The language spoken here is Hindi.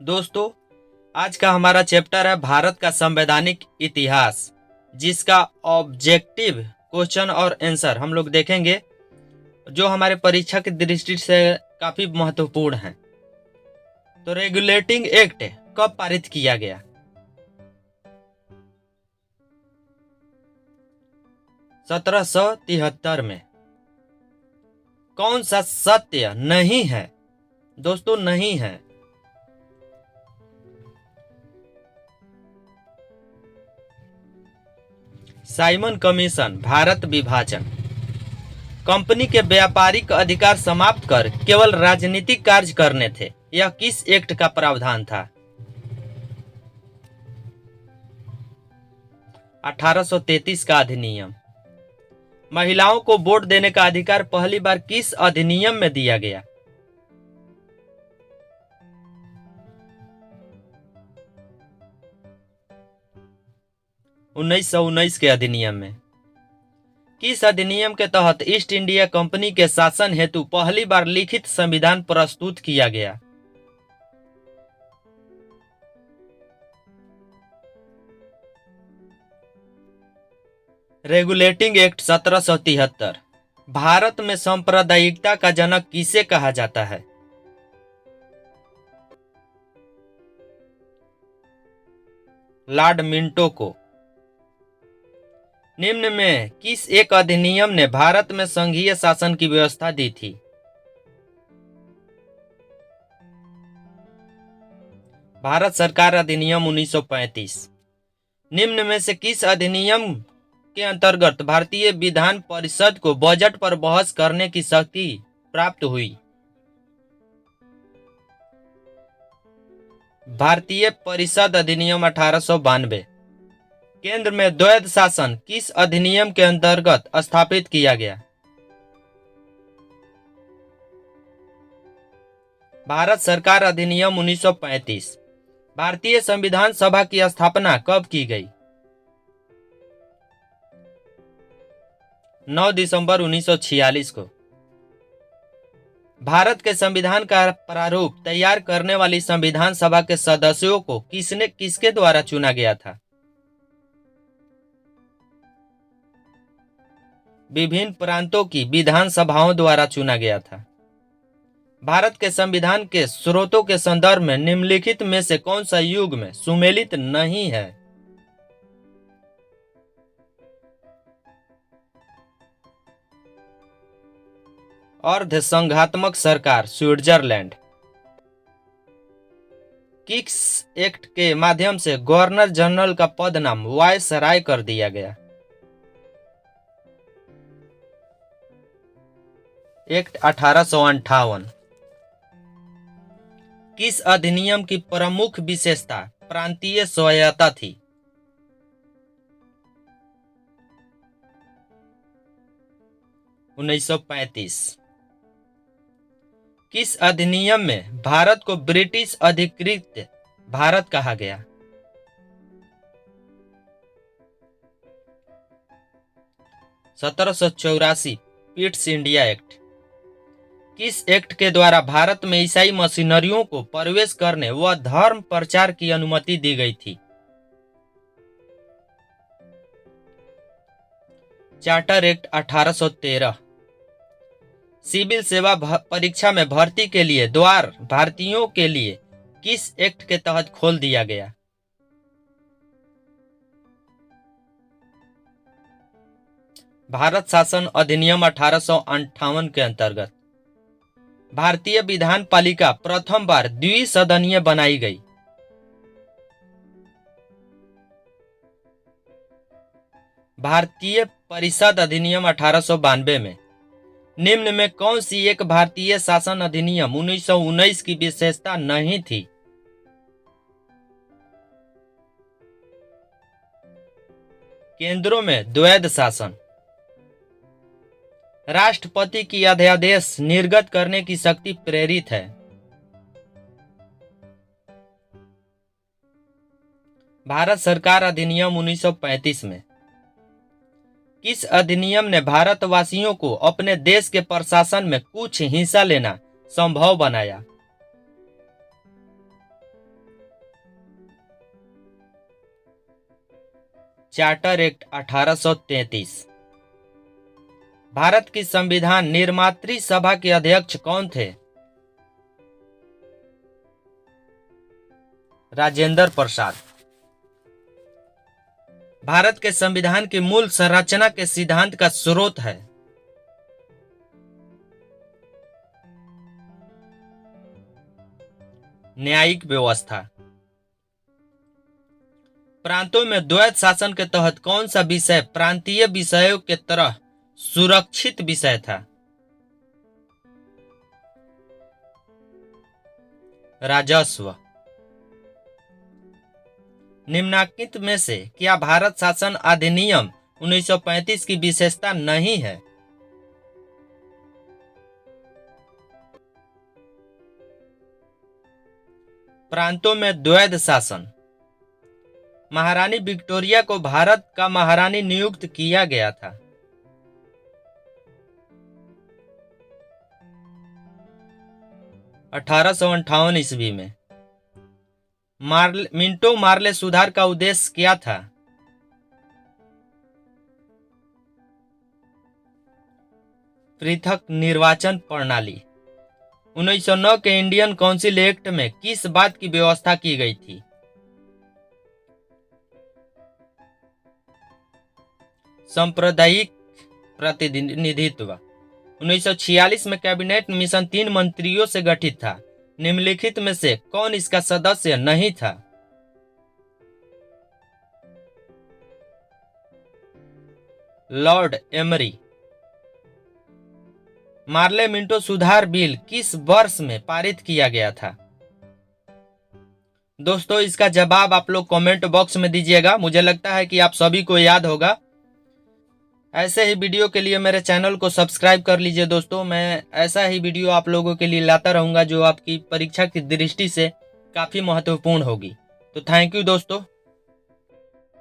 दोस्तों, आज का हमारा चैप्टर है भारत का संवैधानिक इतिहास, जिसका ऑब्जेक्टिव क्वेश्चन और आंसर हम लोग देखेंगे जो हमारे परीक्षा की दृष्टि से काफी महत्वपूर्ण है। तो रेगुलेटिंग एक्ट कब पारित किया गया? 1773 में। कौन सा सत्य नहीं है? दोस्तों, नहीं है। साइमन कमीशन भारत विभाजन। कंपनी के व्यापारिक अधिकार समाप्त कर केवल राजनीतिक कार्य करने थे। यह किस एक्ट का प्रावधान था? 1833 का अधिनियम। महिलाओं को वोट देने का अधिकार पहली बार किस अधिनियम में दिया गया? 1919 के अधिनियम में। किस अधिनियम के तहत ईस्ट इंडिया कंपनी के शासन हेतु पहली बार लिखित संविधान प्रस्तुत किया गया? Regulating act 1773। भारत में सांप्रदायिकता का जनक किसे कहा जाता है? लॉर्ड मिंटो को। निम्न में किस एक अधिनियम ने भारत में संघीय शासन की व्यवस्था दी थी? भारत सरकार अधिनियम 1935। निम्न में से किस अधिनियम के अंतर्गत भारतीय विधान परिषद को बजट पर बहस करने की शक्ति प्राप्त हुई? भारतीय परिषद अधिनियम 1892। केंद्र में द्वैध शासन किस अधिनियम के अंतर्गत स्थापित किया गया? भारत सरकार अधिनियम 1935। भारतीय संविधान सभा की स्थापना कब की गई? 9 दिसंबर 1946 को। भारत के संविधान का प्रारूप तैयार करने वाली संविधान सभा के सदस्यों को किसके द्वारा चुना गया था? विभिन्न प्रांतों की विधानसभाओं द्वारा चुना गया था। भारत के संविधान के स्रोतों के संदर्भ में निम्नलिखित में से कौन सा युग में सुमेलित नहीं है? अर्ध संघात्मक सरकार स्विट्जरलैंड। किस एक्ट के माध्यम से गवर्नर जनरल का पद नाम वायसराय कर दिया गया? एक्ट 1858। किस अधिनियम की प्रमुख विशेषता प्रांतीय स्वायत्तता थी? 1935। किस अधिनियम में भारत को ब्रिटिश अधिकृत भारत कहा गया? 1784 पिट्स इंडिया एक्ट। किस एक्ट के द्वारा भारत में ईसाई मशीनरियों को प्रवेश करने व धर्म प्रचार की अनुमति दी गई थी? Charter act 1813। सिविल सेवा परीक्षा में भर्ती के लिए द्वार भारतीयों के लिए किस एक्ट के तहत खोल दिया गया? भारत शासन अधिनियम 1858 के अंतर्गत। भारतीय विधान पालिका प्रथम बार द्विसदनीय बनाई गई। भारतीय परिषद अधिनियम 1892 में। निम्न में कौन सी एक भारतीय शासन अधिनियम 1919 की विशेषता नहीं थी? केंद्रों में द्वैध शासन। राष्ट्रपति की अध्यादेश निर्गत करने की शक्ति प्रेरित है। भारत सरकार अधिनियम 1935 में। किस अधिनियम ने भारतवासियों को अपने देश के प्रशासन में कुछ हिस्सा लेना संभव बनाया? Charter act 1833। भारत की संविधान निर्मात्री सभा के अध्यक्ष कौन थे? राजेंद्र प्रसाद। भारत के संविधान की मूल संरचना के सिद्धांत का स्रोत है? न्यायिक व्यवस्था। प्रांतों में द्वैत शासन के तहत कौन सा विषय प्रांतीय विषयों के तरह सुरक्षित विषय था? राजस्व। निम्नलिखित में से क्या भारत शासन अधिनियम 1935 की विशेषता नहीं है? प्रांतों में द्वैध शासन। महारानी विक्टोरिया को भारत का महारानी नियुक्त किया गया था? 1858 ईस्वी में। मिंटो मार्ले सुधार का उद्देश्य क्या था? पृथक निर्वाचन प्रणाली। 1909 के इंडियन काउंसिल एक्ट में किस बात की व्यवस्था की गई थी? सांप्रदायिक प्रतिनिधित्व। 1946 में कैबिनेट मिशन 3 मंत्रियों से गठित था। निम्नलिखित में से कौन इसका सदस्य नहीं था? Lord emery. मार्ले मिंटो सुधार बिल किस वर्ष में पारित किया गया था? दोस्तों, इसका जवाब आप लोग कमेंट बॉक्स में दीजिएगा। मुझे लगता है कि आप सभी को याद होगा। ऐसे ही वीडियो के लिए मेरे चैनल को सब्सक्राइब कर लीजिए दोस्तों। मैं ऐसा ही वीडियो आप लोगों के लिए लाता रहूंगा जो आपकी परीक्षा की दृष्टि से काफ़ी महत्वपूर्ण होगी। तो थैंक यू दोस्तों।